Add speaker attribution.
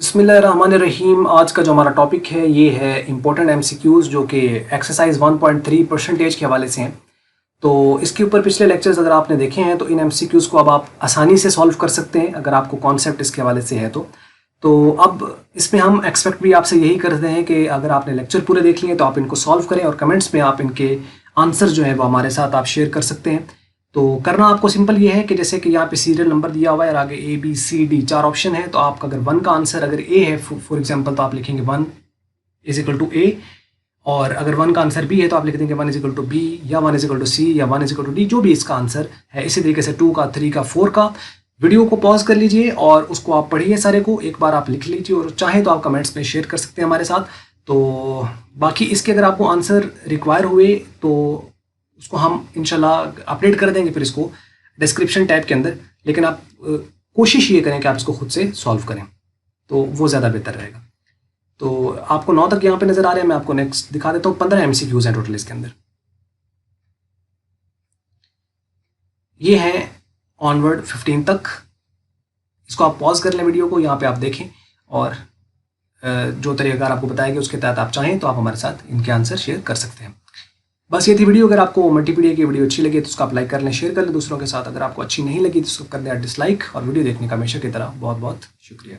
Speaker 1: बिस्मिल्लाहिर्रहमानिर्रहीम। आज का जो हमारा टॉपिक है ये है इम्पोर्टेंट एमसीक्यूज़ जो कि एक्सरसाइज 1.3% के हवाले से हैं। तो इसके ऊपर पिछले लेक्चर्स अगर आपने देखे हैं तो इन एमसीक्यूज़ को अब आप आसानी से सॉल्व कर सकते हैं अगर आपको कॉन्सेप्ट इसके हवाले से है तो अब इसमें हम एक्सपेक्ट भी आपसे यही करते हैं कि अगर आपने लेक्चर पूरे देख लिए तो आप इनको सॉल्व करें और कमेंट्स में आप इनके आंसर जो है वो हमारे साथ आप शेयर कर सकते हैं। तो करना आपको सिंपल ये है कि जैसे कि यहाँ पे सीरियल नंबर दिया हुआ है और आगे A B C D 4 option है। तो आपका अगर 1 का आंसर अगर ए है फॉर एग्जांपल तो आप लिखेंगे 1 इज इक्वल टू ए, और अगर 1 का आंसर बी है तो आप लिख देंगे 1 इज इक्वल टू बी या 1 इज इक्वल टू सी या 1 इज इक्वल टू डी, जो भी इसका आंसर है। इसी तरीके से 2 का 3 का 4 का। वीडियो को पॉज कर लीजिए और उसको आप पढ़िए सारे को, एक बार आप लिख लीजिए और चाहे तो आप कमेंट्स में शेयर कर सकते हैं हमारे साथ। तो बाकी इसके अगर आपको आंसर रिक्वायर हुए तो उसको हम इंशाल्लाह अपडेट कर देंगे फिर इसको डिस्क्रिप्शन टैब के अंदर, लेकिन आप कोशिश ये करें कि आप इसको खुद से सॉल्व करें तो वो ज़्यादा बेहतर रहेगा। तो आपको 9 तक यहाँ पे नज़र आ रहे हैं, मैं आपको नेक्स्ट दिखा देता हूँ। 15 एमसीक्यूज हैं टोटल इसके अंदर। ये है ऑनवर्ड 15 तक। इसको आप पॉज कर लें वीडियो को, यहाँ पे आप देखें और जो तरीक़ाकार आपको बताया गया उसके तहत आप चाहें तो आप हमारे साथ इनके आंसर शेयर कर सकते हैं। बस ये थी वीडियो। अगर आपको मल्टीपीडिया की वीडियो अच्छी लगी तो उसको आप लाइक कर लें, शेयर कर लें दूसरों के साथ। अगर आपको अच्छी नहीं लगी तो उसको कर दें डिसलाइक। और वीडियो देखने का हमेशा की तरह बहुत बहुत शुक्रिया।